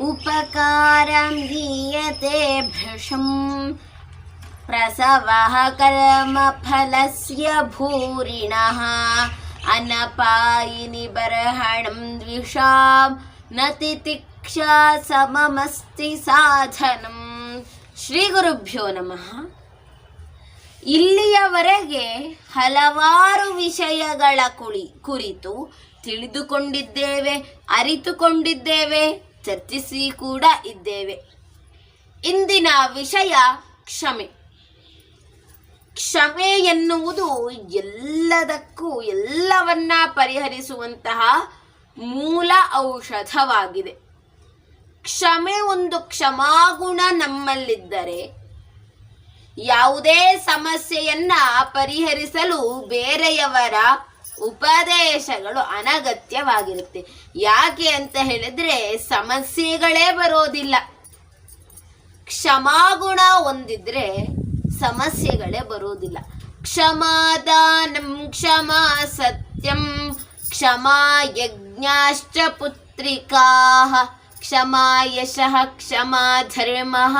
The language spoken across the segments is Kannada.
उपकारं हीयते भृशं प्रसवः कर्मफलस्य भूरिणः अनपायिनि बर्हणं द्विषां न तितिक्षा सममस्ति साधनಂ. ಶ್ರೀ ಗುರುಭ್ಯೋ ನಮಃ. ಇಲ್ಲಿಯವರೆಗೆ ಹಲವಾರು ವಿಷಯಗಳ ಕುರಿತು ತಿಳಿದುಕೊಂಡಿದ್ದೇವೆ, ಅರಿತುಕೊಂಡಿದ್ದೇವೆ, ಚರ್ಚಿಸಿ ಕೂಡ ಇದ್ದೇವೆ. ಇಂದಿನ ವಿಷಯ ಕ್ಷಮೆ. ಕ್ಷಮೆ ಎನ್ನುವುದು ಎಲ್ಲವನ್ನ ಪರಿಹರಿಸುವಂತಹ ಮೂಲ ಔಷಧವಾಗಿದೆ. ಕ್ಷಮೆ ಒಂದು ಕ್ಷಮಾಗುಣ ನಮ್ಮಲ್ಲಿದ್ದರೆ ಯಾವುದೇ ಸಮಸ್ಯೆಯನ್ನ ಪರಿಹರಿಸಲು ಬೇರೆಯವರ ಉಪದೇಶಗಳು ಅನಗತ್ಯವಾಗಿರುತ್ತೆ. ಯಾಕೆ ಅಂತ ಹೇಳಿದ್ರೆ ಸಮಸ್ಯೆಗಳೇ ಬರೋದಿಲ್ಲ. ಕ್ಷಮಾಗುಣ ಹೊಂದಿದ್ರೆ ಸಮಸ್ಯೆಗಳೇ ಬರೋದಿಲ್ಲ. ಕ್ಷಮಾದಾನಂ ಕ್ಷಮಾ ಸತ್ಯಂ ಕ್ಷಮಾ ಯಜ್ಞಾಶ್ಚ ಪುತ್ರಿಕಾಃ ಕ್ಷಮಾ ಯಶಃ ಕ್ಷಮಾ ಧರ್ಮಃ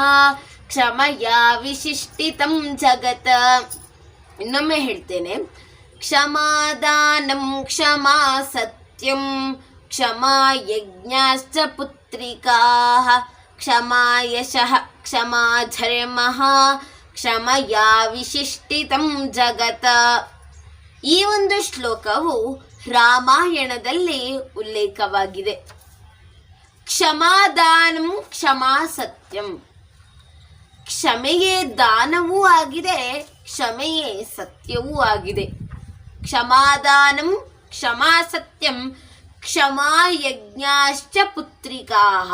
ಕ್ಷಮಯಾ ವಿಶಿಷ್ಟಿತಂ ಜಗತ್. ಇನ್ನೊಮ್ಮೆ ಹೇಳ್ತೇನೆ. ಕ್ಷಮಾದಾನಂ ಕ್ಷಮಾ ಸತ್ಯಂ ಕ್ಷಮಾ ಯಜ್ಞಾಶ್ಚ ಪುತ್ರಿಕಾಃ ಕ್ಷಮಾ ಯಶಃ ಕ್ಷಮಾ ಧರ್ಮಃ ಕ್ಷಮಯಾ ವಿಶಿಷ್ಟಿತಂ ಜಗತ್. ಈ ಒಂದು ಶ್ಲೋಕವು ರಾಮಾಯಣದಲ್ಲಿ ಉಲ್ಲೇಖವಾಗಿದೆ. ಕ್ಷಮಾದಾನಂ ಕ್ಷಮಾ ಸತ್ಯಂ. ಕ್ಷಮೆಯೇ ದಾನವೂ ಆಗಿದೆ, ಕ್ಷಮೆಯೇ ಸತ್ಯವೂ ಆಗಿದೆ. ಕ್ಷಮಾದಾನಂ ಕ್ಷಮಾ ಸತ್ಯಂ ಕ್ಷಮಾ ಯಜ್ಞಾಶ್ಚ ಪುತ್ರಿಕಾಃ.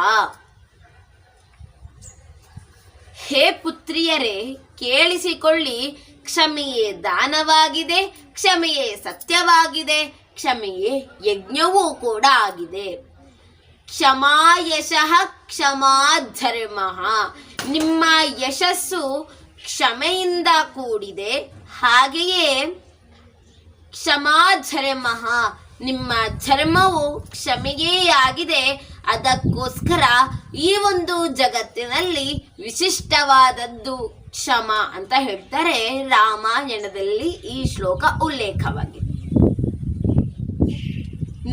ಹೇ ಪುತ್ರಿಯರೇ, ಕೇಳಿಸಿಕೊಳ್ಳಿ. ಕ್ಷಮೆಯೇ ದಾನವಾಗಿದೆ, ಕ್ಷಮೆಯೇ ಸತ್ಯವಾಗಿದೆ, ಕ್ಷಮೆಯೇ ಯಜ್ಞವೂ ಕೂಡ ಆಗಿದೆ. ಕ್ಷಮಾ ಯಶಃ ಕ್ಷಮಾ ಧರ್ಮಃ. ನಿಮ್ಮ ಯಶಸ್ಸು ಕ್ಷಮೆಯಿಂದ ಕೂಡಿದೆ, ಹಾಗೆಯೇ ಕ್ಷಮಾ ಧರ್ಮಃ, ನಿಮ್ಮ ಧರ್ಮವು ಕ್ಷಮೆಯೇ ಆಗಿದೆ. ಅದಕ್ಕೋಸ್ಕರ ಈ ಒಂದು ಜಗತ್ತಿನಲ್ಲಿ ವಿಶಿಷ್ಟವಾದದ್ದು ಕ್ಷಮ ಅಂತ ಹೇಳ್ತಾರೆ. ರಾಮಾಯಣದಲ್ಲಿ ಈ ಶ್ಲೋಕ ಉಲ್ಲೇಖವಾಗಿದೆ.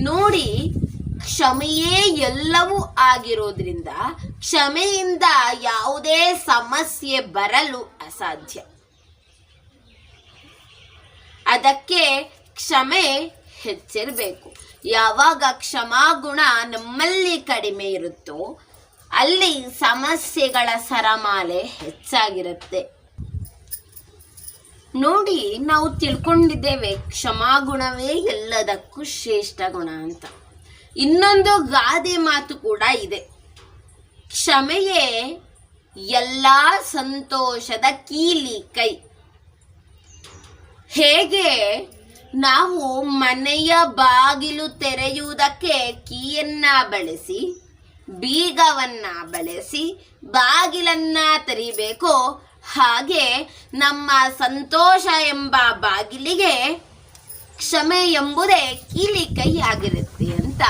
ನೋಡಿ, ಕ್ಷಮೆಯೇ ಎಲ್ಲವೂ ಆಗಿರೋದ್ರಿಂದ ಕ್ಷಮೆಯಿಂದ ಯಾವುದೇ ಸಮಸ್ಯೆ ಬರಲು ಅಸಾಧ್ಯ. ಅದಕ್ಕೆ ಕ್ಷಮೆ ಹೆಚ್ಚಿರಬೇಕು. ಯಾವಾಗ ಕ್ಷಮಾಗುಣ ನಮ್ಮಲ್ಲಿ ಕಡಿಮೆ ಇರುತ್ತೋ ಅಲ್ಲಿ ಸಮಸ್ಯೆಗಳ ಸರಮಾಲೆ ಹೆಚ್ಚಾಗಿರುತ್ತೆ. ನೋಡಿ, ನಾವು ತಿಳ್ಕೊಂಡಿದ್ದೇವೆ ಕ್ಷಮಾಗುಣವೇ ಎಲ್ಲದಕ್ಕೂ ಶ್ರೇಷ್ಠ ಗುಣ ಅಂತ. ಇನ್ನೊಂದು ಗಾದೆ ಮಾತು ಕೂಡ ಇದೆ. ಕ್ಷಮೆಯೇ ಎಲ್ಲ ಸಂತೋಷದ ಕೀಲಿ ಕೈ. ಹೇಗೆ ನಾವು ಮನೆಯ ಬಾಗಿಲು ತೆರೆಯುವುದಕ್ಕೆ ಕೀಯನ್ನ ಬಳಸಿ, ಬೀಗವನ್ನ ಬಳಸಿ ಬಾಗಿಲನ್ನ ತೆರೀಬೇಕೋ, ಹಾಗೆ ನಮ್ಮ ಸಂತೋಷ ಎಂಬ ಬಾಗಿಲಿಗೆ ಕ್ಷಮೆ ಎಂಬುದೇ ಕೀಲಿ ಕೈ ಆಗಿರುತ್ತೆ ಅಂತ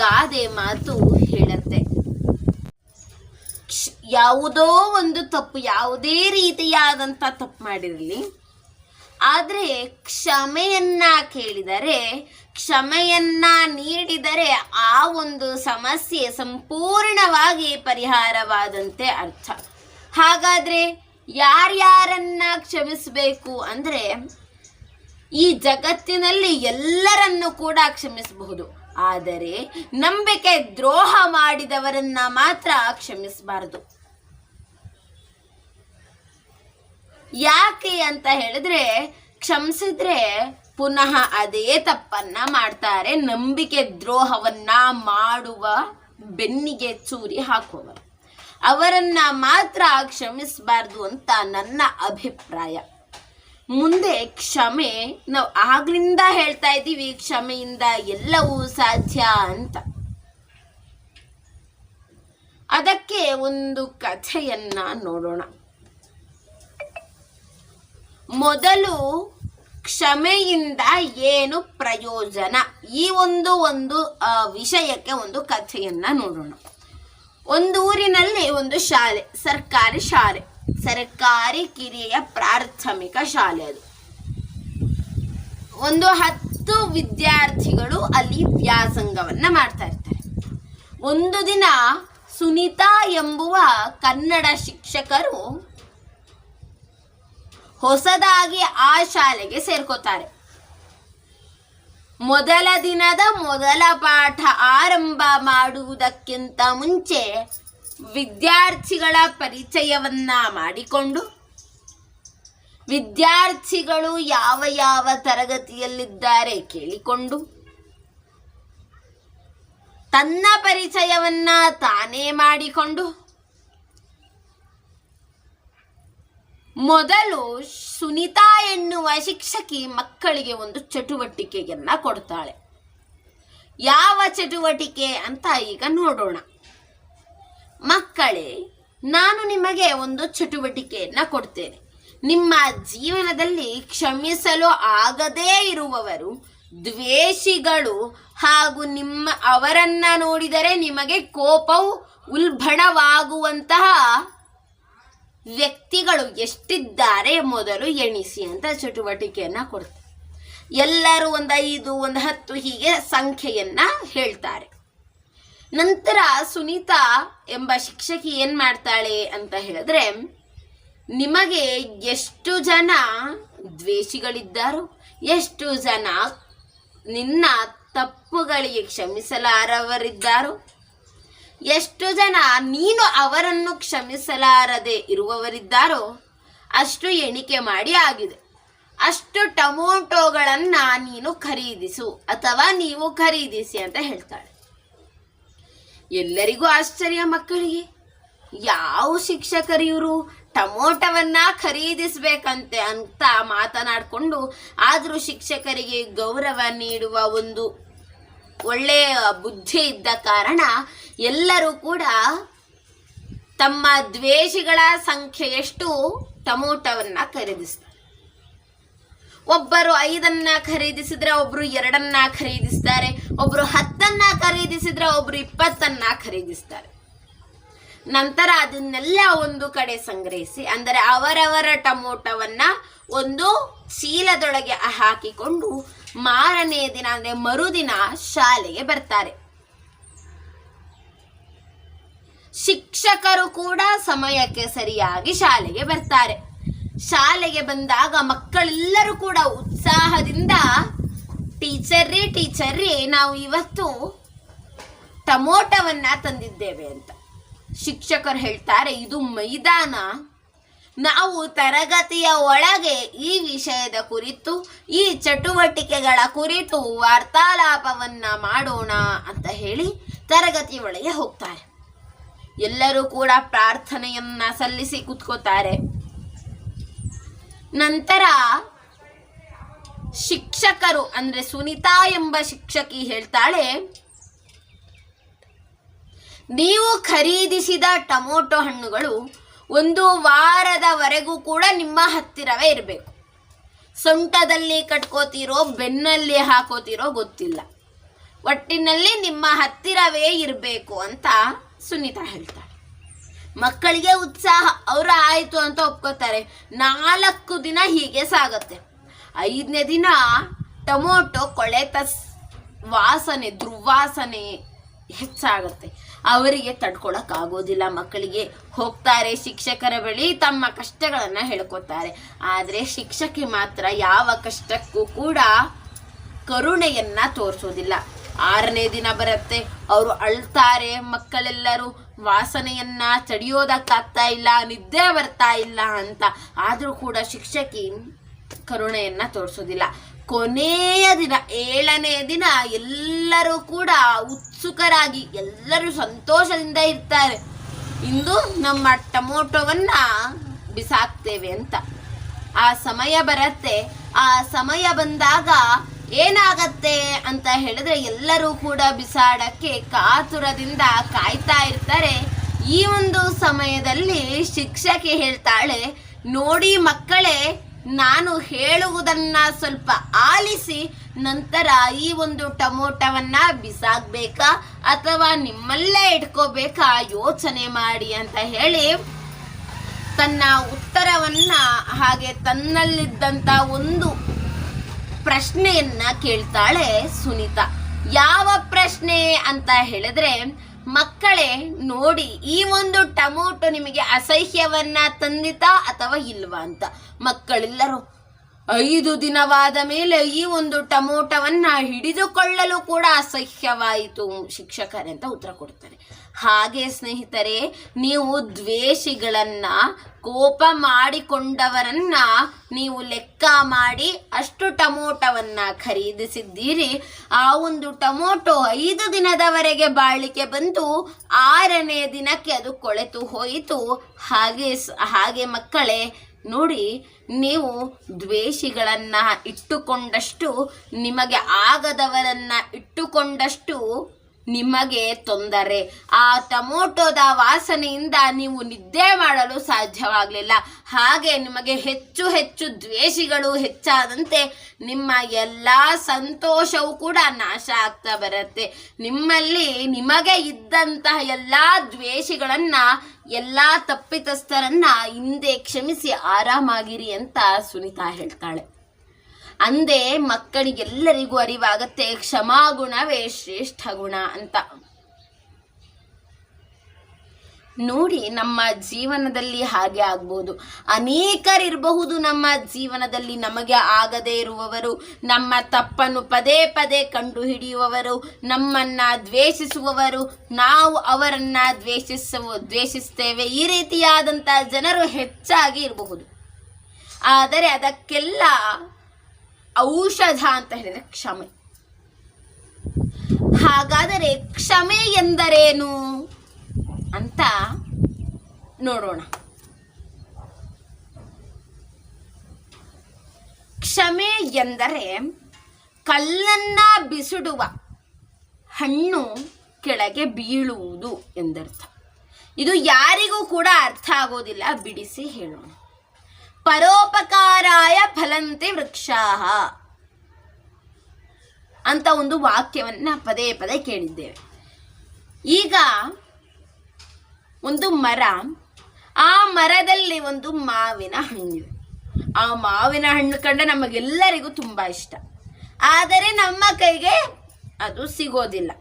ಗಾದೆ ಮಾತು ಹೇಳುತ್ತೆ. ಯಾವುದೋ ಒಂದು ತಪ್ಪು, ಯಾವುದೇ ರೀತಿಯಾದಂಥ ತಪ್ಪು ಮಾಡಿರಲಿ, ಆದರೆ ಕ್ಷಮೆಯನ್ನ ಕೇಳಿದರೆ, ಕ್ಷಮೆಯನ್ನ ನೀಡಿದರೆ ಆ ಒಂದು ಸಮಸ್ಯೆ ಸಂಪೂರ್ಣವಾಗಿ ಪರಿಹಾರವಾದಂತೆ ಅರ್ಥ. ಹಾಗಾದ್ರೆ ಯಾರ್ಯಾರನ್ನ ಕ್ಷಮಿಸಬೇಕು ಅಂದ್ರೆ, ಈ ಜಗತ್ತಿನಲ್ಲಿ ಎಲ್ಲರನ್ನು ಕೂಡ ಕ್ಷಮಿಸಬಹುದು, ಆದರೆ ನಂಬಿಕೆ ದ್ರೋಹ ಮಾಡಿದವರನ್ನ ಮಾತ್ರ ಕ್ಷಮಿಸಬಾರದು. ಯಾಕೆ ಅಂತ ಹೇಳಿದ್ರೆ, ಕ್ಷಮಿಸಿದ್ರೆ ಪುನಃ ಅದೇ ತಪ್ಪನ್ನ ಮಾಡ್ತಾರೆ. ನಂಬಿಕೆ ದ್ರೋಹವನ್ನ ಮಾಡುವ ಬೆನ್ನಿಗೆ ಚೂರಿ ಹಾಕುವವರು, ಅವರನ್ನ ಮಾತ್ರ ಕ್ಷಮಿಸಬಾರ್ದು ಅಂತ ನನ್ನ ಅಭಿಪ್ರಾಯ. ಮುಂದೆ ಕ್ಷಮೆ, ನಾವು ಆಗ್ಲಿಂದ ಹೇಳ್ತಾ ಇದ್ದೀವಿ ಕ್ಷಮೆಯಿಂದ ಎಲ್ಲವೂ ಸಾಧ್ಯ ಅಂತ. ಅದಕ್ಕೆ ಒಂದು ಕಥೆಯನ್ನ ನೋಡೋಣ. ಮೊದಲು ಕ್ಷಮೆಯಿಂದ ಏನು ಪ್ರಯೋಜನ, ಈ ಒಂದು ವಿಷಯಕ್ಕೆ ಒಂದು ಕಥೆಯನ್ನ ನೋಡೋಣ. ಒಂದು ಊರಿನಲ್ಲಿ ಒಂದು ಶಾಲೆ, ಸರ್ಕಾರಿ ಶಾಲೆ, ಸರ್ಕಾರಿ ಕಿರಿಯ ಪ್ರಾಥಮಿಕ ಶಾಲೆ. ಅದು ಒಂದು 10 ವಿದ್ಯಾರ್ಥಿಗಳು ಅಲ್ಲಿ ವ್ಯಾಸಂಗವನ್ನ ಮಾಡ್ತಾ ಇರ್ತಾರೆ. ಒಂದು ದಿನ ಸುನೀತಾ ಎಂಬುವ ಕನ್ನಡ ಶಿಕ್ಷಕರು ಹೊಸದಾಗಿ ಆ ಶಾಲೆಗೆ ಸೇರ್ಕೋತಾರೆ. ಮೊದಲ ದಿನದ ಮೊದಲ ಪಾಠ ಆರಂಭ ಮಾಡುವುದಕ್ಕಿಂತ ಮುಂಚೆ ವಿದ್ಯಾರ್ಥಿಗಳ ಪರಿಚಯವನ್ನ ಮಾಡಿಕೊಂಡು, ವಿದ್ಯಾರ್ಥಿಗಳು ಯಾವ ಯಾವ ತರಗತಿಯಲ್ಲಿದ್ದಾರೆ ಕೇಳಿಕೊಂಡು, ತನ್ನ ಪರಿಚಯವನ್ನ ತಾನೇ ಮಾಡಿಕೊಂಡು, ಮೊದಲು ಸುನೀತಾ ಎನ್ನುವ ಶಿಕ್ಷಕಿ ಮಕ್ಕಳಿಗೆ ಒಂದು ಚಟುವಟಿಕೆಯನ್ನ ಕೊಡ್ತಾಳೆ. ಯಾವ ಚಟುವಟಿಕೆ ಅಂತ ಈಗ ನೋಡೋಣ. ಮಕ್ಕಳೇ, ನಾನು ನಿಮಗೆ ಒಂದು ಚಟುವಟಿಕೆಯನ್ನ ಕೊಡ್ತೇನೆ. ನಿಮ್ಮ ಜೀವನದಲ್ಲಿ ಕ್ಷಮಿಸಲು ಆಗದೇ ಇರುವವರು, ದ್ವೇಷಿಗಳು ಹಾಗೂ ಅವರನ್ನ ನೋಡಿದರೆ ನಿಮಗೆ ಕೋಪವು ಉಲ್ಬಣವಾಗುವಂತಹ ವ್ಯಕ್ತಿಗಳು ಎಷ್ಟಿದ್ದಾರೆ ಮೊದಲು ಎಣಿಸಿ ಅಂತ ಚಟುವಟಿಕೆಯನ್ನ ಕೊಡ್ತಾರೆ. ಎಲ್ಲರೂ ಒಂದು 5, ಒಂದು 10 ಹೀಗೆ ಸಂಖ್ಯೆಯನ್ನ ಹೇಳ್ತಾರೆ. ನಂತರ ಸುನೀತಾ ಎಂಬ ಶಿಕ್ಷಕಿ ಏನ್ ಮಾಡ್ತಾಳೆ ಅಂತ ಹೇಳಿದ್ರೆ, ನಿಮಗೆ ಎಷ್ಟು ಜನ ದ್ವೇಷಿಗಳಿದ್ದಾರೋ, ಎಷ್ಟು ಜನ ನಿನ್ನ ತಪ್ಪುಗಳಿಗೆ ಕ್ಷಮಿಸಲಾರವರಿದ್ದಾರೋ, ಎಷ್ಟು ಜನ ನೀನು ಅವರನ್ನು ಕ್ಷಮಿಸಲಾರದೆ ಇರುವವರಿದ್ದಾರೋ ಅಷ್ಟು ಎಣಿಕೆ ಮಾಡಿ ಆಗಿದೆ. ಅಷ್ಟು ಟೊಮೊಟೊಗಳನ್ನ ನೀನು ಖರೀದಿಸು ಅಥವಾ ನೀವು ಖರೀದಿಸಿ ಅಂತ ಹೇಳ್ತಾಳೆ. ಎಲ್ಲರಿಗೂ ಆಶ್ಚರ್ಯ. ಮಕ್ಕಳಿಗೆ ಯಾವ ಶಿಕ್ಷಕರು ಇವರು ಟೊಮೊಟೊವನ್ನ ಖರೀದಿಸ್ಬೇಕಂತೆ ಅಂತ ಮಾತನಾಡಿಕೊಂಡು, ಆದರೂ ಶಿಕ್ಷಕರಿಗೆ ಗೌರವ ನೀಡುವ ಒಂದು ಒಳ್ಳೆಯ ಬುದ್ಧಿ ಇದ್ದ ಕಾರಣ ಎಲ್ಲರೂ ಕೂಡ ತಮ್ಮ ದ್ವೇಷಿಗಳ ಸಂಖ್ಯೆಯಷ್ಟು ಟೊಮೊಟೊವನ್ನ ಖರೀದಿಸ್ತಾರೆ. ಒಬ್ಬರು 5 ಖರೀದಿಸಿದ್ರೆ ಒಬ್ರು 2 ಖರೀದಿಸ್ತಾರೆ, ಒಬ್ರು 10 ಖರೀದಿಸಿದ್ರೆ ಒಬ್ರು 20 ಖರೀದಿಸ್ತಾರೆ. ನಂತರ ಅದನ್ನೆಲ್ಲ ಒಂದು ಕಡೆ ಸಂಗ್ರಹಿಸಿ, ಅಂದರೆ ಅವರವರ ಟೊಮೊಟೊವನ್ನ ಒಂದು ಚೀಲದೊಳಗೆ ಹಾಕಿಕೊಂಡು ಮಾರನೇ ದಿನ ಅಂದ್ರೆ ಮರುದಿನ ಶಾಲೆಗೆ ಬರ್ತಾರೆ. ಶಿಕ್ಷಕರು ಕೂಡ ಸಮಯಕ್ಕೆ ಸರಿಯಾಗಿ ಶಾಲೆಗೆ ಬರ್ತಾರೆ. ಶಾಲೆಗೆ ಬಂದಾಗ ಮಕ್ಕಳೆಲ್ಲರೂ ಕೂಡ ಉತ್ಸಾಹದಿಂದ ಟೀಚರ್ರಿ ನಾವು ಇವತ್ತು ಟೊಮೊಟೊವನ್ನ ತಂದಿದ್ದೇವೆ ಅಂತ. ಶಿಕ್ಷಕರು ಹೇಳ್ತಾರೆ, ಇದು ಮೈದಾನ, ನಾವು ತರಗತಿಯ ಒಳಗೆ ಈ ವಿಷಯದ ಕುರಿತು, ಈ ಚಟುವಟಿಕೆಗಳ ಕುರಿತು ವಾರ್ತಾಲಾಪವನ್ನ ಮಾಡೋಣ ಅಂತ ಹೇಳಿ ತರಗತಿ ಒಳಗೆ ಹೋಗ್ತಾರೆ. ಎಲ್ಲರೂ ಕೂಡ ಪ್ರಾರ್ಥನೆಯನ್ನ ಸಲ್ಲಿಸಿ ಕೂತ್ಕೋತಾರೆ. ನಂತರ ಶಿಕ್ಷಕರು ಅಂದ್ರೆ ಸುನೀತಾ ಎಂಬ ಶಿಕ್ಷಕಿ ಹೇಳ್ತಾಳೆ, ನೀವು ಖರೀದಿಸಿದ ಟೊಮೊಟೊ ಹಣ್ಣುಗಳು 1 ವಾರದವರೆಗೂ ಕೂಡ ನಿಮ್ಮ ಹತ್ತಿರವೇ ಇರಬೇಕು. ಸೊಂಟದಲ್ಲಿ ಕಟ್ಕೋತೀರೋ ಬೆನ್ನಲ್ಲಿ ಹಾಕೋತೀರೋ ಗೊತ್ತಿಲ್ಲ, ಒಟ್ಟಿನಲ್ಲಿ ನಿಮ್ಮ ಹತ್ತಿರವೇ ಇರಬೇಕು ಅಂತ ಸುನೀತಾ ಹೇಳ್ತಾಳೆ. ಮಕ್ಕಳಿಗೆ ಉತ್ಸಾಹ, ಅವರು ಆಯಿತು ಅಂತ ಒಪ್ಕೋತಾರೆ. 4 ದಿನ ಹೀಗೆ ಸಾಗತ್ತೆ. 5ನೇ ದಿನ ಟೊಮೊಟೊ ಕೊಳೆತ ವಾಸನೆ, ದುರ್ವಾಸನೆ ಹೆಚ್ಚಾಗತ್ತೆ. ಅವರಿಗೆ ತಡ್ಕೊಳಕ್ ಆಗೋದಿಲ್ಲ. ಮಕ್ಕಳಿಗೆ ಹೋಗ್ತಾರೆ ಶಿಕ್ಷಕರ ಬಳಿ, ತಮ್ಮ ಕಷ್ಟಗಳನ್ನ ಹೇಳ್ಕೊತಾರೆ. ಆದರೆ ಶಿಕ್ಷಕಿ ಮಾತ್ರ ಯಾವ ಕಷ್ಟಕ್ಕೂ ಕೂಡ ಕರುಣೆಯನ್ನ ತೋರಿಸೋದಿಲ್ಲ. 6ನೇ ದಿನ ಬರುತ್ತೆ, ಅವರು ಅಳ್ತಾರೆ. ಮಕ್ಕಳೆಲ್ಲರೂ ವಾಸನೆಯನ್ನ ತಡೆಯೋದಕ್ಕಾಗ್ತಾ ಇಲ್ಲ, ನಿದ್ದೆ ಬರ್ತಾ ಇಲ್ಲ ಅಂತ. ಆದರೂ ಕೂಡ ಶಿಕ್ಷಕಿ ಕರುಣೆಯನ್ನ ತೋರಿಸೋದಿಲ್ಲ. ಕೊನೆಯ ದಿನ 7ನೇ ದಿನ ಎಲ್ಲರೂ ಕೂಡ ಉತ್ಸುಕರಾಗಿ ಎಲ್ಲರೂ ಸಂತೋಷದಿಂದ ಇರ್ತಾರೆ. ಇಂದು ನಮ್ಮ ಟೊಮೊಟೊವನ್ನ ಬಿಸಾಕ್ತೇವೆ ಅಂತ. ಆ ಸಮಯ ಬರುತ್ತೆ. ಆ ಸಮಯ ಬಂದಾಗ ಏನಾಗತ್ತೆ ಅಂತ ಹೇಳಿದ್ರೆ, ಎಲ್ಲರೂ ಕೂಡ ಬಿಸಾಡಕ್ಕೆ ಕಾತುರದಿಂದ ಕಾಯ್ತಾ ಇರ್ತಾರೆ. ಈ ಒಂದು ಸಮಯದಲ್ಲಿ ಶಿಕ್ಷಕಿ ಹೇಳ್ತಾಳೆ, ನೋಡಿ ಮಕ್ಕಳೇ, ನಾನು ಹೇಳುವುದನ್ನ ಸ್ವಲ್ಪ ಆಲಿಸಿ ನಂತರ ಈ ಒಂದು ಟೊಮೊಟೊವನ್ನ ಬಿಸಾಕ್ಬೇಕಾ ಅಥವಾ ನಿಮ್ಮಲ್ಲೇ ಇಟ್ಕೋಬೇಕಾ ಯೋಚನೆ ಮಾಡಿ ಅಂತ ಹೇಳಿ ತನ್ನ ಉತ್ತರವನ್ನ ಹಾಗೆ ತನ್ನಲ್ಲಿದ್ದಂತ ಒಂದು ಪ್ರಶ್ನೆಯನ್ನ ಕೇಳ್ತಾಳೆ ಸುನೀತಾ. ಯಾವ ಪ್ರಶ್ನೆ ಅಂತ ಹೇಳಿದ್ರೆ, ಮಕ್ಕಳೇ ನೋಡಿ, ಈ ಒಂದು ಟೊಮೊಟೊ ನಿಮಗೆ ಅಸಹ್ಯವನ್ನ ತಂದಿತಾ ಅಥವಾ ಇಲ್ವಾ ಅಂತ. ಮಕ್ಕಳೆಲ್ಲರೂ 5 ದಿನವಾದ ಮೇಲೆ ಈ ಒಂದು ಟೊಮೊಟೊವನ್ನ ಹಿಡಿದುಕೊಳ್ಳಲು ಕೂಡ ಅಸಹ್ಯವಾಯಿತು ಶಿಕ್ಷಕರೇ ಅಂತ ಉತ್ತರ ಕೊಡ್ತಾರೆ. ಹಾಗೆ ಸ್ನೇಹಿತರೆ, ನೀವು ದ್ವೇಷಿಗಳನ್ನ, ಕೋಪ ಮಾಡಿಕೊಂಡವರನ್ನ ನೀವು ಲೆಕ್ಕ ಮಾಡಿ ಅಷ್ಟು ಟೊಮೊಟೊವನ್ನ ಖರೀದಿಸಿದ್ದೀರಿ. ಆ ಒಂದು ಟೊಮೊಟೊ 5 ದಿನದವರೆಗೆ ಬಾಳಿಕೆ ಬಂತು, 6ನೇ ದಿನಕ್ಕೆ ಅದು ಕೊಳೆತು ಹೋಯಿತು. ಹಾಗೆ ಮಕ್ಕಳೇ ನೋಡಿ, ನೀವು ದ್ವೇಷಿಗಳನ್ನ ಇಟ್ಟುಕೊಂಡಷ್ಟು, ನಿಮಗೆ ಆಗದವರನ್ನ ಇಟ್ಟುಕೊಂಡಷ್ಟು ನಿಮಗೆ ತೊಂದರೆ. ಆ ಟೊಮೊಟೊದ ವಾಸನೆಯಿಂದ ನೀವು ನಿದ್ದೆ ಮಾಡಲು ಸಾಧ್ಯವಾಗಲಿಲ್ಲ. ಹಾಗೆ ನಿಮಗೆ ಹೆಚ್ಚು ಹೆಚ್ಚು ದ್ವೇಷಿಗಳು ಹೆಚ್ಚಾದಂತೆ ನಿಮ್ಮ ಎಲ್ಲ ಸಂತೋಷವೂ ಕೂಡ ನಾಶ ಆಗ್ತಾ ಬರುತ್ತೆ. ನಿಮ್ಮಲ್ಲಿ ನಿಮಗೆ ಇದ್ದಂತಹ ಎಲ್ಲ ದ್ವೇಷಿಗಳನ್ನ, ಎಲ್ಲ ತಪ್ಪಿತಸ್ಥರನ್ನ ಹಿಂದೆ ಕ್ಷಮಿಸಿ ಆರಾಮಾಗಿರಿ ಅಂತ ಸುನೀತಾ ಹೇಳ್ತಾಳೆ. ಅಂದೇ ಮಕ್ಕಳಿಗೆಲ್ಲರಿಗೂ ಅರಿವಾಗತ್ತೆ ಕ್ಷಮಾಗುಣವೇ ಶ್ರೇಷ್ಠ ಗುಣ ಅಂತ. ನೋಡಿ, ನಮ್ಮ ಜೀವನದಲ್ಲಿ ಹಾಗೆ ಆಗ್ಬೋದು. ಅನೇಕರಿರಬಹುದು ನಮ್ಮ ಜೀವನದಲ್ಲಿ ನಮಗೆ ಆಗದೇ ಇರುವವರು, ನಮ್ಮ ತಪ್ಪನ್ನು ಪದೇ ಪದೇ ಕಂಡು ಹಿಡಿಯುವವರು, ನಮ್ಮನ್ನ ದ್ವೇಷಿಸುವವರು, ನಾವು ಅವರನ್ನ ದ್ವೇಷಿಸ್ತೇವೆ. ಈ ರೀತಿಯಾದಂಥ ಜನರು ಹೆಚ್ಚಾಗಿ ಇರಬಹುದು. ಆದರೆ ಅದಕ್ಕೆಲ್ಲ ಔಷಧ ಅಂತ ಹೇಳಿದ್ರೆ ಕ್ಷಮೆ. ಹಾಗಾದರೆ ಕ್ಷಮೆ ಎಂದರೇನು ಅಂತ ನೋಡೋಣ. ಕ್ಷಮೆ ಎಂದರೆ ಕಲ್ಲನ್ನ ಬಿಸಿಡುವ ಹಣ್ಣು ಕೆಳಗೆ ಬೀಳುವುದು ಎಂದರ್ಥ. ಇದು ಯಾರಿಗೂ ಕೂಡ ಅರ್ಥ ಆಗೋದಿಲ್ಲ, ಬಿಡಿಸಿ ಹೇಳೋಣ. ಪರೋಪಕಾರಾಯ ಫಲಂತೆ ವೃಕ್ಷಾಃ ಅಂತ ಒಂದು ವಾಕ್ಯವನ್ನ ಪದೇ ಪದೇ ಕೇಳಿದ್ದೇವೆ. ಈಗ ಒಂದು ಮರ, ಆ ಮರದಲ್ಲಿ ಒಂದು ಮಾವಿನ ಹಣ್ಣಿದೆ. ಆ ಮಾವಿನ ಹಣ್ಣು ಕಂಡ್ರೆ ನಮಗೆಲ್ಲರಿಗೂ ತುಂಬಾ ಇಷ್ಟ. ಆದರೆ ನಮ್ಮ ಕೈಗೆ ಅದು ಸಿಗೋದಿಲ್ಲ.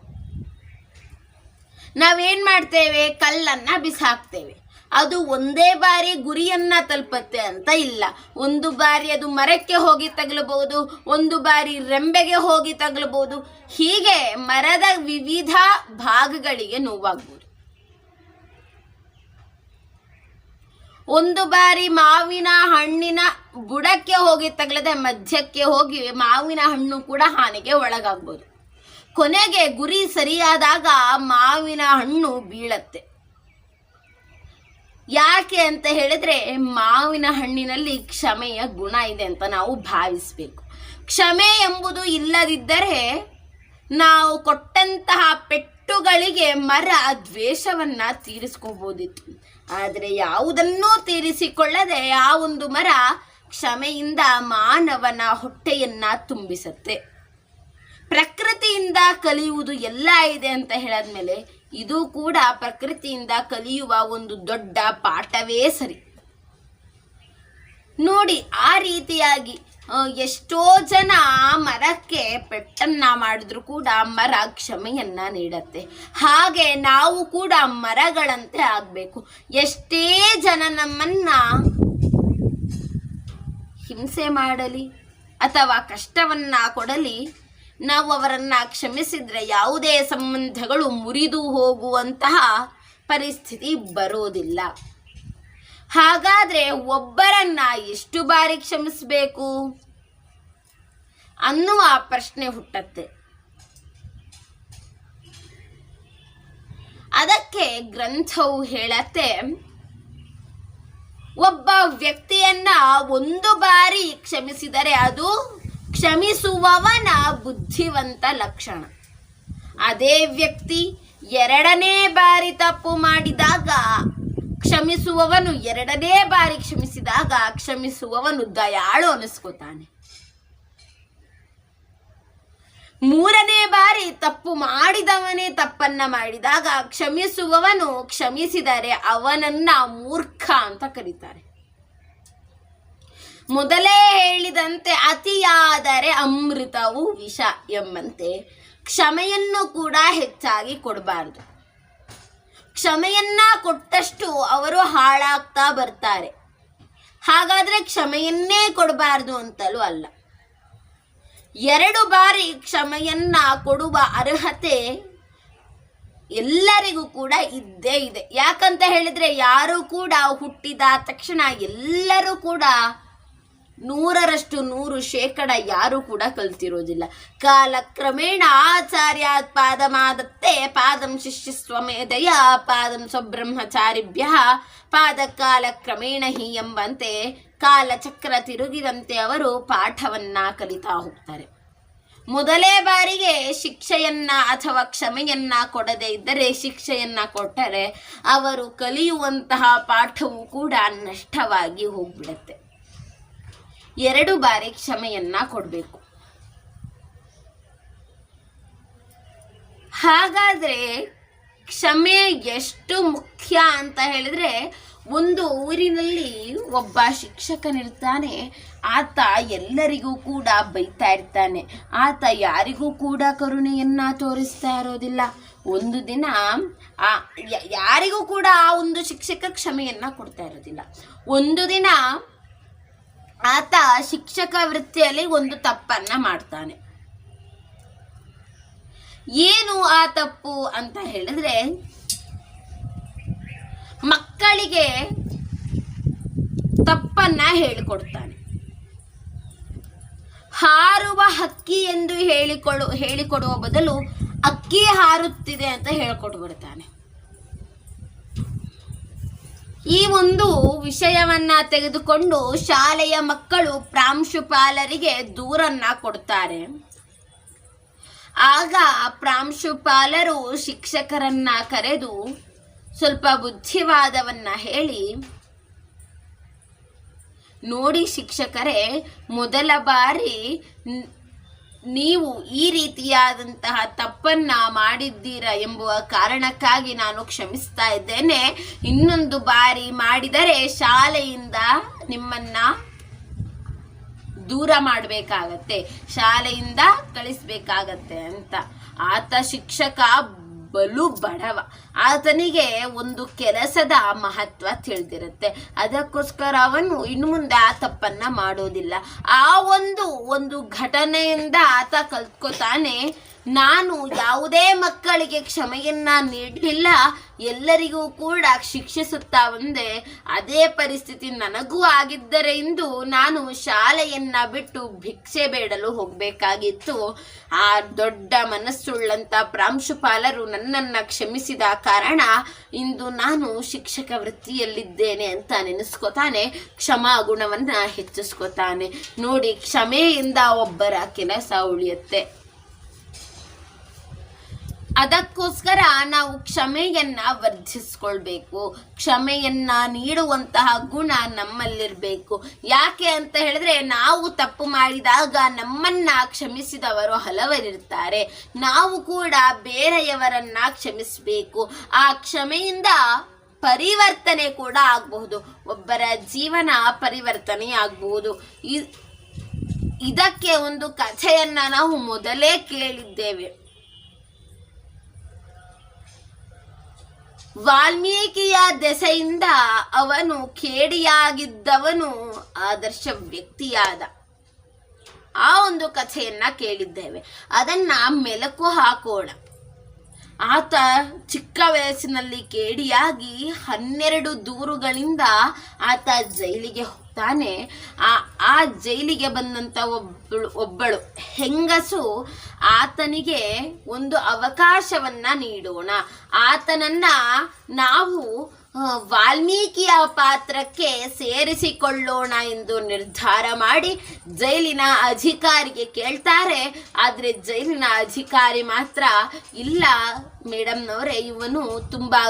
ನಾವೇನ್ ಮಾಡ್ತೇವೆ? ಕಲ್ಲನ್ನ ಬಿಸಾಕ್ತೇವೆ. ಅದು ಒಂದೇ ಬಾರಿ ಗುರಿಯನ್ನ ತಲುಪತ್ತೆ ಅಂತ ಇಲ್ಲ. ಒಂದು ಬಾರಿ ಅದು ಮರಕ್ಕೆ ಹೋಗಿ ತಗಲಬಹುದು, ಒಂದು ಬಾರಿ ರೆಂಬೆಗೆ ಹೋಗಿ ತಗಲಬಹುದು. ಹೀಗೆ ಮರದ ವಿವಿಧ ಭಾಗಗಳಿಗೆ ನೋವಾಗಬಹುದು. ಒಂದು ಬಾರಿ ಮಾವಿನ ಹಣ್ಣಿನ ಬುಡಕ್ಕೆ ಹೋಗಿ ತಗಲದೆ ಮಧ್ಯಕ್ಕೆ ಹೋಗಿ ಮಾವಿನ ಹಣ್ಣು ಕೂಡ ಹಾನಿಗೆ ಒಳಗಾಗ್ಬೋದು. ಕೊನೆಗೆ ಗುರಿ ಸರಿಯಾದಾಗ ಮಾವಿನ ಹಣ್ಣು ಬೀಳತ್ತೆ. ಯಾಕೆ ಅಂತ ಹೇಳಿದ್ರೆ, ಮಾವಿನ ಹಣ್ಣಿನಲ್ಲಿ ಕ್ಷಮೆಯ ಗುಣ ಇದೆ ಅಂತ ನಾವು ಭಾವಿಸಬೇಕು. ಕ್ಷಮೆ ಎಂಬುದು ಇಲ್ಲದಿದ್ದರೆ ನಾವು ಕೊಟ್ಟಂತಹ ಪೆಟ್ಟುಗಳಿಗೆ ಮರ ದ್ವೇಷವನ್ನ ತೀರಿಸ್ಕೋಬೋದಿತ್ತು. ಆದರೆ ಯಾವುದನ್ನೂ ತೀರಿಸಿಕೊಳ್ಳದೆ ಆ ಒಂದು ಮರ ಕ್ಷಮೆಯಿಂದ ಮಾನವನ ಹೊಟ್ಟೆಯನ್ನ ತುಂಬಿಸುತ್ತೆ. ಪ್ರಕೃತಿಯಿಂದ ಕಲಿಯುವುದು ಎಲ್ಲ ಇದೆ ಅಂತ ಹೇಳಾದ್ಮೇಲೆ ಇದು ಕೂಡ ಪ್ರಕೃತಿಯಿಂದ ಕಲಿಯುವ ಒಂದು ದೊಡ್ಡ ಪಾಠವೇ ಸರಿ. ನೋಡಿ, ಆ ರೀತಿಯಾಗಿ ಎಷ್ಟೋ ಜನ ಮರಕ್ಕೆ ಪೆಟ್ಟನ್ನ ಮಾಡಿದ್ರು ಕೂಡ ಮರ ಕ್ಷಮೆಯನ್ನ ನೀಡತ್ತೆ. ಹಾಗೆ ನಾವು ಕೂಡ ಮರಗಳಂತೆ ಆಗ್ಬೇಕು. ಎಷ್ಟೇ ಜನ ನಮ್ಮನ್ನ ಹಿಂಸೆ ಮಾಡಲಿ ಅಥವಾ ಕಷ್ಟವನ್ನ ಕೊಡಲಿ, ನಾವು ಅವರನ್ನ ಕ್ಷಮಿಸಿದ್ರೆ ಯಾವುದೇ ಸಂಬಂಧಗಳು ಮುರಿದು ಹೋಗುವಂತಹ ಪರಿಸ್ಥಿತಿ ಬರೋದಿಲ್ಲ. ಹಾಗಾದ್ರೆ ಒಬ್ಬರನ್ನ ಎಷ್ಟು ಬಾರಿ ಕ್ಷಮಿಸಬೇಕು ಅನ್ನುವ ಪ್ರಶ್ನೆ ಹುಟ್ಟತ್ತೆ. ಅದಕ್ಕೆ ಗ್ರಂಥವು ಹೇಳತ್ತೆ, ಒಬ್ಬ ವ್ಯಕ್ತಿಯನ್ನ ಒಂದು ಬಾರಿ ಕ್ಷಮಿಸಿದರೆ ಅದು ಕ್ಷಮಿಸುವವನ ಬುದ್ಧಿವಂತ ಲಕ್ಷಣ. ಅದೇ ವ್ಯಕ್ತಿ 2ನೇ ಬಾರಿ ತಪ್ಪು ಮಾಡಿದಾಗ ಕ್ಷಮಿಸುವವನು ಎರಡನೇ ಬಾರಿ ಕ್ಷಮಿಸಿದಾಗ ಕ್ಷಮಿಸುವವನು ದಯಾಳು ಅನಿಸ್ಕೋತಾನೆ. ಮೂರನೇ ಬಾರಿ ತಪ್ಪು ಮಾಡಿದವನೇ ತಪ್ಪನ್ನ ಮಾಡಿದಾಗ ಕ್ಷಮಿಸುವವನು ಕ್ಷಮಿಸಿದರೆ ಅವನನ್ನ ಮೂರ್ಖ ಅಂತ ಕರೀತಾರೆ. ಮೊದಲೇ ಹೇಳಿದಂತೆ ಅತಿಯಾದರೆ ಅಮೃತವು ವಿಷ ಎಂಬಂತೆ ಕ್ಷಮೆಯನ್ನು ಕೂಡ ಹೆಚ್ಚಾಗಿ ಕೊಡಬಾರದು. ಕ್ಷಮೆಯನ್ನ ಕೊಟ್ಟಷ್ಟು ಅವರು ಹಾಳಾಗ್ತಾ ಬರ್ತಾರೆ. ಹಾಗಾದ್ರೆ ಕ್ಷಮೆಯನ್ನೇ ಕೊಡಬಾರದು ಅಂತಲೂ ಅಲ್ಲ. 2 ಬಾರಿ ಕ್ಷಮೆಯನ್ನ ಕೊಡುವ ಅರ್ಹತೆ ಎಲ್ಲರಿಗೂ ಕೂಡ ಇದ್ದೇ ಇದೆ. ಯಾಕಂತ ಹೇಳಿದ್ರೆ ಯಾರು ಕೂಡ ಹುಟ್ಟಿದ ತಕ್ಷಣ ಎಲ್ಲರೂ ಕೂಡ 100% ಯಾರು ಕೂಡ ಕಲ್ತಿರೋದಿಲ್ಲ. ಕಾಲಕ್ರಮೇಣ ಆಚಾರ್ಯಾತ್ ಪಾದಮಾದತ್ತೆ ಪಾದಂ ಶಿಷ್ಯಸ್ವಮೇಧಯ ಪಾದಂ ಸ್ವಬ್ರಹ್ಮಚಾರಿಭ್ಯ ಪಾದ ಕಾಲಕ್ರಮೇಣ ಹಿ ಎಂಬಂತೆ ಕಾಲಚಕ್ರ ತಿರುಗಿದಂತೆ ಅವರು ಪಾಠವನ್ನ ಕಲಿತಾ ಹೋಗ್ತಾರೆ. ಮೊದಲೇ ಬಾರಿಗೆ ಶಿಕ್ಷೆಯನ್ನ ಅಥವಾ ಕ್ಷಮೆಯನ್ನ ಕೊಡದೇ ಇದ್ದರೆ ಶಿಕ್ಷೆಯನ್ನ ಕೊಟ್ಟರೆ ಅವರು ಕಲಿಯುವಂತಹ ಪಾಠವು ಕೂಡ ನಷ್ಟವಾಗಿ ಹೋಗ್ಬಿಡುತ್ತೆ. 2 ಬಾರಿ ಕ್ಷಮೆಯನ್ನ ಕೊಡಬೇಕು. ಹಾಗಾದ್ರೆ ಕ್ಷಮೆ ಎಷ್ಟು ಮುಖ್ಯ ಅಂತ ಹೇಳಿದ್ರೆ, ಒಂದು ಊರಿನಲ್ಲಿ ಒಬ್ಬ ಶಿಕ್ಷಕನಿರ್ತಾನೆ. ಆತ ಎಲ್ಲರಿಗೂ ಕೂಡ ಬೈತಾ ಇರ್ತಾನೆ. ಆತ ಯಾರಿಗೂ ಕೂಡ ಕರುಣೆಯನ್ನ ತೋರಿಸ್ತಾ ಇರೋದಿಲ್ಲ. ಒಂದು ದಿನ ಯಾರಿಗೂ ಕೂಡ ಆ ಒಂದು ಶಿಕ್ಷಕ ಕ್ಷಮೆಯನ್ನ ಕೊಡ್ತಾ ಇರೋದಿಲ್ಲ. ಒಂದು ದಿನ ಆತ ಶಿಕ್ಷಕ ವೃತ್ತಿಯಲ್ಲಿ ಒಂದು ತಪ್ಪನ್ನ ಮಾಡ್ತಾನೆ. ಏನು ಆ ತಪ್ಪು ಅಂತ ಹೇಳಿದ್ರೆ, ಮಕ್ಕಳಿಗೆ ತಪ್ಪನ್ನ ಹೇಳಿಕೊಡ್ತಾನೆ. ಹಾರುವ ಹಕ್ಕಿ ಎಂದು ಹೇಳಿಕೊಡುವ ಬದಲು ಅಕ್ಕಿ ಹಾರುತ್ತಿದೆ ಅಂತ ಹೇಳಿಕೊಟ್ಬಿಡ್ತಾನೆ. ಈ ಒಂದು ವಿಷಯವನ್ನ ತೆಗೆದುಕೊಂಡು ಶಾಲೆಯ ಮಕ್ಕಳು ಪ್ರಾಂಶುಪಾಲರಿಗೆ ದೂರನ್ನ ಕೊಡ್ತಾರೆ. ಆಗ ಪ್ರಾಂಶುಪಾಲರು ಶಿಕ್ಷಕರನ್ನ ಕರೆದು ಸ್ವಲ್ಪ ಬುದ್ಧಿವಾದವನ್ನ ಹೇಳಿ, ನೋಡಿ ಶಿಕ್ಷಕರೇ, ಮೊದಲ ಬಾರಿ ನೀವು ಈ ರೀತಿಯಾದಂತಹ ತಪ್ಪನ್ನ ಮಾಡಿದ್ದೀರಾ ಎಂಬುವ ಕಾರಣಕ್ಕಾಗಿ ನಾನು ಕ್ಷಮಿಸ್ತಾ ಇದ್ದೇನೆ. ಇನ್ನೊಂದು ಬಾರಿ ಮಾಡಿದರೆ ಶಾಲೆಯಿಂದ ನಿಮ್ಮನ್ನ ದೂರ ಮಾಡಬೇಕಾಗತ್ತೆ, ಶಾಲೆಯಿಂದ ಕಳಿಸ್ಬೇಕಾಗತ್ತೆ ಅಂತ. ಆತ ಶಿಕ್ಷಕ ಬಲು ಬಡವ. ಆತನಿಗೆ ಒಂದು ಕೆಲಸದ ಮಹತ್ವ ತಿಳಿದಿರುತ್ತೆ. ಅದಕ್ಕೋಸ್ಕರ ಅವನು ಇನ್ನು ಮುಂದೆ ಆ ತಪ್ಪನ್ನ ಮಾಡೋದಿಲ್ಲ. ಆ ಒಂದು ಘಟನೆಯಿಂದ ಆತ ಕಲ್ತ್ಕೋತಾನೆ, ನಾನು ಯಾವುದೇ ಮಕ್ಕಳಿಗೆ ಕ್ಷಮೆಯನ್ನ ನೀಡಲಿಲ್ಲ, ಎಲ್ಲರಿಗೂ ಕೂಡ ಶಿಕ್ಷಿಸುತ್ತಾ ಬಂದೆ. ಅದೇ ಪರಿಸ್ಥಿತಿ ನನಗೂ ಆಗಿದ್ದರೆ ಇಂದು ನಾನು ಶಾಲೆಯನ್ನ ಬಿಟ್ಟು ಭಿಕ್ಷೆ ಬೇಡಲು ಹೋಗಬೇಕಾಗಿತ್ತು. ಆ ದೊಡ್ಡ ಮನಸ್ಸುಳ್ಳಂತ ಪ್ರಾಂಶುಪಾಲರು ನನ್ನನ್ನ ಕ್ಷಮಿಸಿದ ಕಾರಣ ಇಂದು ನಾನು ಶಿಕ್ಷಕ ವೃತ್ತಿಯಲ್ಲಿದ್ದೇನೆ ಅಂತ ನೆನೆಸ್ಕೋತಾನೆ. ಕ್ಷಮಾ ಗುಣವನ್ನ ಹೆಚ್ಚಿಸ್ಕೋತಾನೆ. ನೋಡಿ, ಕ್ಷಮೆಯಿಂದ ಒಬ್ಬರ ಕೆಲಸ ಉಳಿಯುತ್ತೆ. ಅದಕ್ಕೋಸ್ಕರ ನಾವು ಕ್ಷಮೆಯನ್ನ ವರ್ಧಿಸ್ಕೊಳ್ಬೇಕು. ಕ್ಷಮೆಯನ್ನ ನೀಡುವಂತಹ ಗುಣ ನಮ್ಮಲ್ಲಿರ್ಬೇಕು. ಯಾಕೆ ಅಂತ ಹೇಳಿದ್ರೆ, ನಾವು ತಪ್ಪು ಮಾಡಿದಾಗ ನಮ್ಮನ್ನ ಕ್ಷಮಿಸಿದವರು ಹಲವರಿರ್ತಾರೆ. ನಾವು ಕೂಡ ಬೇರೆಯವರನ್ನ ಕ್ಷಮಿಸಬೇಕು. ಆ ಕ್ಷಮೆಯಿಂದ ಪರಿವರ್ತನೆ ಕೂಡ ಆಗಬಹುದು. ಒಬ್ಬರ ಜೀವನ ಪರಿವರ್ತನೆ ಆಗಬಹುದು. ಇದಕ್ಕೆ ಒಂದು ಕಥೆಯನ್ನ ನಾವು ಮೊದಲೇ ಕೇಳಿದ್ದೇವೆ. ವಾಲ್ಮೀಕಿಯ ದೆಸೆಯಿಂದ ಅವನು ಕೇಡಿಯಾಗಿದ್ದವನು ಆದರ್ಶ ವ್ಯಕ್ತಿಯಾದ. ಆ ಒಂದು ಕಥೆಯನ್ನ ಕೇಳಿದ್ದೇವೆ. ಅದನ್ನ ಮೆಲುಕು ಹಾಕೋಣ. ಆತ ಚಿಕ್ಕ ವಯಸ್ಸಿನಲ್ಲಿ ಕೇಡಿಯಾಗಿ 12 ದೂರುಗಳಿಂದ ಆತ ಜೈಲಿಗೆ ಹೋಗ್ತಾನೆ. ಆ ಜೈಲಿಗೆ ಬಂದಂತ ಒಬ್ಬಳು ಹೆಂಗಸು ಆತನಿಗೆ ಒಂದು ಅವಕಾಶವನ್ನ ನೀಡೋಣ, ಆತನನ್ನ ನಾವು ವಾಲ್ಮೀಕಿಯ ಪಾತ್ರಕ್ಕೆ ಸೇರಿಸಿಕೊಳ್ಳೋಣ ಎಂದು ನಿರ್ಧಾರ ಮಾಡಿ ಜೈಲಿನ ಅಧಿಕಾರಿಗೆ ಕೇಳ್ತಾರೆ. ಆದರೆ ಜೈಲಿನ ಅಧಿಕಾರಿ ಮಾತ್ರ, ಇಲ್ಲ ಮೇಡಮ್ನವರೇ, ಇವನು ತುಂಬಾ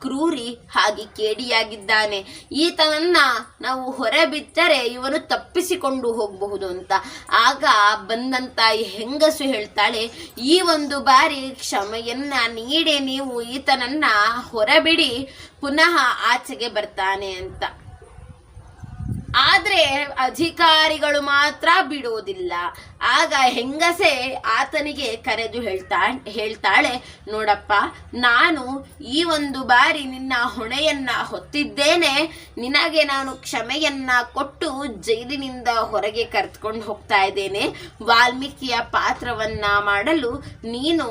ಕ್ರೂರಿ ಹಾಗೆ ಕೇಡಿಯಾಗಿದ್ದಾನೆ, ಈತನನ್ನ ನಾವು ಹೊರಬಿಟ್ಟರೆ ಇವನು ತಪ್ಪಿಸಿಕೊಂಡು ಹೋಗಬಹುದು ಅಂತ. ಆಗ ಬಂದಂತ ಈ ಹೆಂಗಸು ಹೇಳ್ತಾಳೆ, ಈ ಒಂದು ಬಾರಿ ಕ್ಷಮೆಯನ್ನ ನೀಡಿ ನೀವು ಈತನನ್ನ ಹೊರಬಿಡಿ, ಪುನಃ ಆಚೆಗೆ ಬರ್ತಾನೆ ಅಂತ. ಆದ್ರೆ ಅಧಿಕಾರಿಗಳು ಮಾತ್ರ ಬಿಡೋದಿಲ್ಲ. ಆಗ ಹೆಂಗಸೆ ಆತನಿಗೆ ಕರೆದು ಹೇಳ್ತಾಳೆ, ನೋಡಪ್ಪ, ನಾನು ಈ ಒಂದು ಬಾರಿ ನಿನ್ನ ಹೊಣೆಯನ್ನ ಹೊತ್ತಿದ್ದೇನೆ, ನಿನಗೆ ನಾನು ಕ್ಷಮೆಯನ್ನ ಕೊಟ್ಟು ಜೈಲಿನಿಂದ ಹೊರಗೆ ಕರೆದುಕೊಂಡು ಹೋಗ್ತಾ ಇದ್ದೇನೆ. ವಾಲ್ಮೀಕಿಯ ಪಾತ್ರವನ್ನ ಮಾಡಲು ನೀನು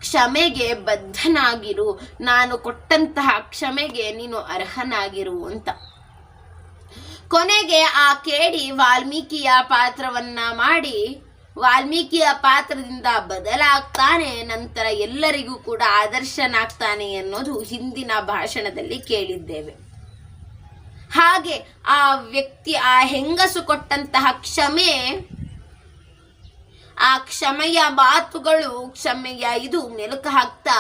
ಕ್ಷಮೆಗೆ ಬದ್ಧನಾಗಿರು, ನಾನು ಕೊಟ್ಟಂತಹ ಕ್ಷಮೆಗೆ ನೀನು ಅರ್ಹನಾಗಿರು ಅಂತ. ಕೊನೆಗೆ ಆ ಕೇಡಿ ವಾಲ್ಮೀಕಿಯ ಪಾತ್ರವನ್ನ ಮಾಡಿ ವಾಲ್ಮೀಕಿಯ ಪಾತ್ರದಿಂದ ಬದಲಾಗ್ತಾನೆ, ನಂತರ ಎಲ್ಲರಿಗೂ ಕೂಡ ಆದರ್ಶನಾಗ್ತಾನೆ ಅನ್ನೋದು ಹಿಂದಿನ ಭಾಷಣದಲ್ಲಿ ಕೇಳಿದ್ದೇವೆ. ಹಾಗೆ ಆ ವ್ಯಕ್ತಿ, ಆ ಹೆಂಗಸು ಕೊಟ್ಟಂತಹ ಕ್ಷಮೆ, ಆ ಕ್ಷಮೆಯ ಮಾತುಗಳು, ಕ್ಷಮೆಯ ಇದು ಮೆಲುಕು ಹಾಕ್ತಾ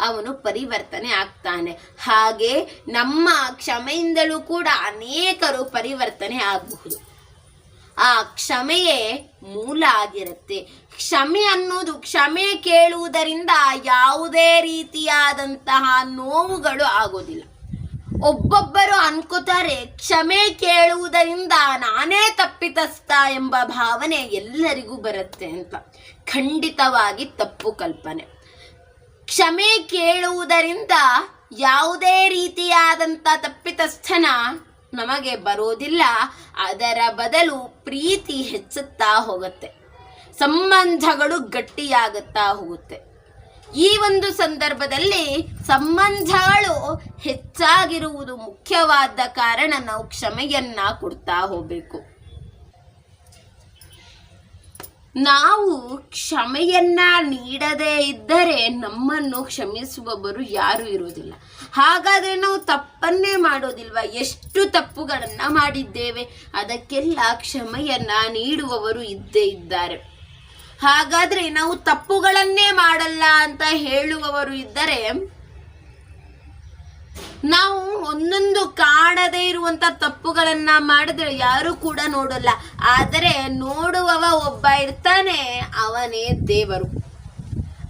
ಅವನು ಪರಿವರ್ತನೆ ಆಗ್ತಾನೆ. ಹಾಗೆ ನಮ್ಮ ಕ್ಷಮೆಯಿಂದಲೂ ಕೂಡ ಅನೇಕರು ಪರಿವರ್ತನೆ ಆಗಬಹುದು. ಆ ಕ್ಷಮೆಯೇ ಮೂಲ ಆಗಿರುತ್ತೆ. ಕ್ಷಮೆ ಅನ್ನೋದು, ಕ್ಷಮೆ ಕೇಳುವುದರಿಂದ ಯಾವುದೇ ರೀತಿಯಾದಂತಹ ನೋವುಗಳು ಆಗೋದಿಲ್ಲ. ಒಬ್ಬೊಬ್ಬರು ಅನ್ಕೋತಾರೆ ಕ್ಷಮೆ ಕೇಳುವುದರಿಂದ ನಾನೇ ತಪ್ಪಿತಸ್ಥ ಎಂಬ ಭಾವನೆ ಎಲ್ಲರಿಗೂ ಬರುತ್ತೆ ಅಂತ. ಖಂಡಿತವಾಗಿ ತಪ್ಪು ಕಲ್ಪನೆ. ಕ್ಷಮೆ ಕೇಳುವುದರಿಂದ ಯಾವುದೇ ರೀತಿಯಾದಂಥ ತಪ್ಪಿತಸ್ಥನ ನಮಗೆ ಬರೋದಿಲ್ಲ. ಅದರ ಬದಲು ಪ್ರೀತಿ ಹೆಚ್ಚುತ್ತಾ ಹೋಗುತ್ತೆ, ಸಂಬಂಧಗಳು ಗಟ್ಟಿಯಾಗುತ್ತಾ ಹೋಗುತ್ತೆ. ಈ ಒಂದು ಸಂದರ್ಭದಲ್ಲಿ ಸಂಬಂಧಗಳು ಹೆಚ್ಚಾಗಿರುವುದು ಮುಖ್ಯವಾದ ಕಾರಣ ನಾವು ಕ್ಷಮೆಯನ್ನ ಕೊಡ್ತಾ ಹೋಗಬೇಕು. ನಾವು ಕ್ಷಮೆಯನ್ನ ನೀಡದೇ ಇದ್ದರೆ ನಮ್ಮನ್ನು ಕ್ಷಮಿಸುವವರು ಯಾರು ಇರುವುದಿಲ್ಲ. ಹಾಗಾದ್ರೆ ನಾವು ತಪ್ಪನ್ನೇ ಮಾಡೋದಿಲ್ವಾ? ಎಷ್ಟು ತಪ್ಪುಗಳನ್ನ ಮಾಡಿದ್ದೇವೆ, ಅದಕ್ಕೆಲ್ಲ ಕ್ಷಮೆಯನ್ನ ನೀಡುವವರು ಇದ್ದೇ ಇದ್ದಾರೆ. ಹಾಗಾದ್ರೆ ನಾವು ತಪ್ಪುಗಳನ್ನೇ ಮಾಡಲ್ಲ ಅಂತ ಹೇಳುವವರು ಇದ್ದರೆ, ನಾವು ಒಂದೊಂದು ಕಾಣದೇ ಇರುವಂತ ತಪ್ಪುಗಳನ್ನ ಮಾಡಿದ್ರೆ ಯಾರು ಕೂಡ ನೋಡಲ್ಲ. ಆದರೆ ನೋಡುವವ ಒಬ್ಬ ಇರ್ತಾನೆ, ಅವನೇ ದೇವರು.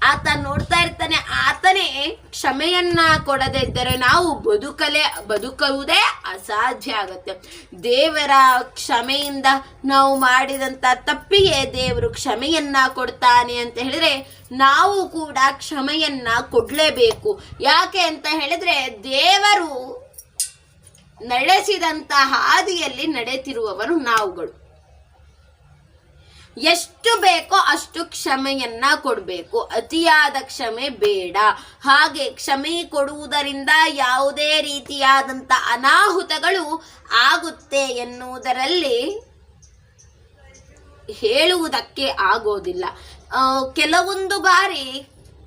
ಆತ ನೋಡ್ತಾ ಇರ್ತಾನೆ. ಆತನೇ ಕ್ಷಮೆಯನ್ನ ಕೊಡದೇ ಇದ್ದರೆ ನಾವು ಬದುಕುವುದೇ ಅಸಾಧ್ಯ ಆಗತ್ತೆ. ದೇವರ ಕ್ಷಮೆಯಿಂದ ನಾವು ಮಾಡಿದಂತ ತಪ್ಪಿಗೆ ದೇವರು ಕ್ಷಮೆಯನ್ನ ಕೊಡ್ತಾನೆ ಅಂತ ಹೇಳಿದ್ರೆ ನಾವು ಕೂಡ ಕ್ಷಮೆಯನ್ನ ಕೊಡ್ಲೇಬೇಕು. ಯಾಕೆ ಅಂತ ಹೇಳಿದ್ರೆ ದೇವರು ನಡೆಸಿದಂತ ಹಾದಿಯಲ್ಲಿ ನಡೆತಿರುವವರು ನಾವುಗಳು. ಎಷ್ಟು ಬೇಕೋ ಅಷ್ಟು ಕ್ಷಮೆಯನ್ನ ಕೊಡಬೇಕು, ಅತಿಯಾದ ಕ್ಷಮೆ ಬೇಡ. ಹಾಗೆ ಕ್ಷಮೆ ಕೊಡುವುದರಿಂದ ಯಾವುದೇ ರೀತಿಯಾದಂಥ ಅನಾಹುತಗಳು ಆಗುತ್ತೆ ಎನ್ನುವುದರಲ್ಲಿ ಹೇಳುವುದಕ್ಕೆ ಆಗೋದಿಲ್ಲ. ಕೆಲವೊಂದು ಬಾರಿ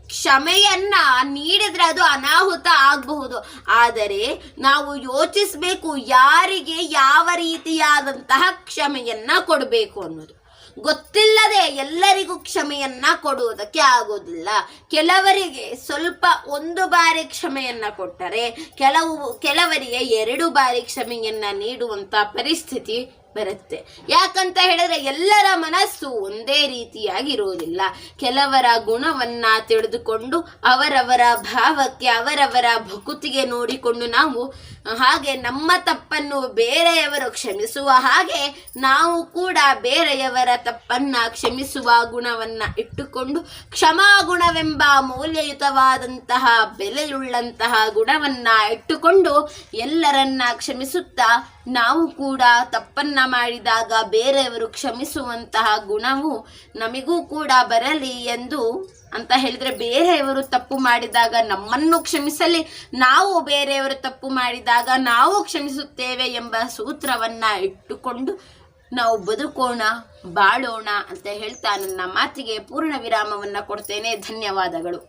ಕ್ಷಮೆಯನ್ನ ನೀಡಿದ್ರೆ ಅದು ಅನಾಹುತ ಆಗಬಹುದು. ಆದರೆ ನಾವು ಯೋಚಿಸಬೇಕು ಯಾರಿಗೆ ಯಾವ ರೀತಿಯಾದಂತಹ ಕ್ಷಮೆಯನ್ನ ಕೊಡಬೇಕು ಅನ್ನೋದು. ಗೊತ್ತಿಲ್ಲದೆ ಎಲ್ಲರಿಗೂ ಕ್ಷಮೆಯನ್ನ ಕೊಡುವುದಕ್ಕೆ ಆಗೋದಿಲ್ಲ. ಕೆಲವರಿಗೆ ಸ್ವಲ್ಪ ಒಂದು ಬಾರಿ ಕ್ಷಮೆಯನ್ನ ಕೊಟ್ಟರೆ ಕೆಲವರಿಗೆ 2 ಬಾರಿ ಕ್ಷಮೆಯನ್ನ ನೀಡುವಂತ ಪರಿಸ್ಥಿತಿ ಬರುತ್ತೆ. ಯಾಕಂತ ಹೇಳಿದ್ರೆ ಎಲ್ಲರ ಮನಸ್ಸು ಒಂದೇ ರೀತಿಯಾಗಿರೋದಿಲ್ಲ. ಕೆಲವರ ಗುಣವನ್ನ ತಿಳಿದುಕೊಂಡು ಅವರವರ ಭಾವಕ್ಕೆ ಅವರವರ ಭಕುತಿಗೆ ನೋಡಿಕೊಂಡು ನಾವು ಹಾಗೆ ನಮ್ಮ ತಪ್ಪನ್ನು ಬೇರೆಯವರು ಕ್ಷಮಿಸುವ ಹಾಗೆ ನಾವು ಕೂಡ ಬೇರೆಯವರ ತಪ್ಪನ್ನ ಕ್ಷಮಿಸುವ ಗುಣವನ್ನ ಇಟ್ಟುಕೊಂಡು ಕ್ಷಮಾ ಗುಣವೆಂಬ ಮೌಲ್ಯಯುತವಾದಂತಹ ಬೆಲೆಯುಳ್ಳಂತಹ ಗುಣವನ್ನ ಇಟ್ಟುಕೊಂಡು ಎಲ್ಲರನ್ನ ಕ್ಷಮಿಸುತ್ತಾ ನಾವು ಕೂಡ ತಪ್ಪನ್ನ ಮಾಡಿದಾಗ ಬೇರೆಯವರು ಕ್ಷಮಿಸುವಂತಹ ಗುಣವು ನಮಗೂ ಕೂಡ ಬರಲಿ ಎಂದು ಅಂತ ಹೇಳಿದ್ರೆ, ಬೇರೆಯವರು ತಪ್ಪು ಮಾಡಿದಾಗ ನಮ್ಮನ್ನು ಕ್ಷಮಿಸಲಿ, ನಾವು ಬೇರೆಯವರು ತಪ್ಪು ಮಾಡಿದಾಗ ನಾವು ಕ್ಷಮಿಸುತ್ತೇವೆ ಎಂಬ ಸೂತ್ರವನ್ನ ಇಟ್ಟುಕೊಂಡು ನಾವು ಬದುಕೋಣ, ಬಾಳೋಣ ಅಂತ ಹೇಳ್ತಾ ನನ್ನ ಮಾತಿಗೆ ಪೂರ್ಣ ವಿರಾಮವನ್ನ ಕೊಡ್ತೇನೆ. ಧನ್ಯವಾದಗಳು.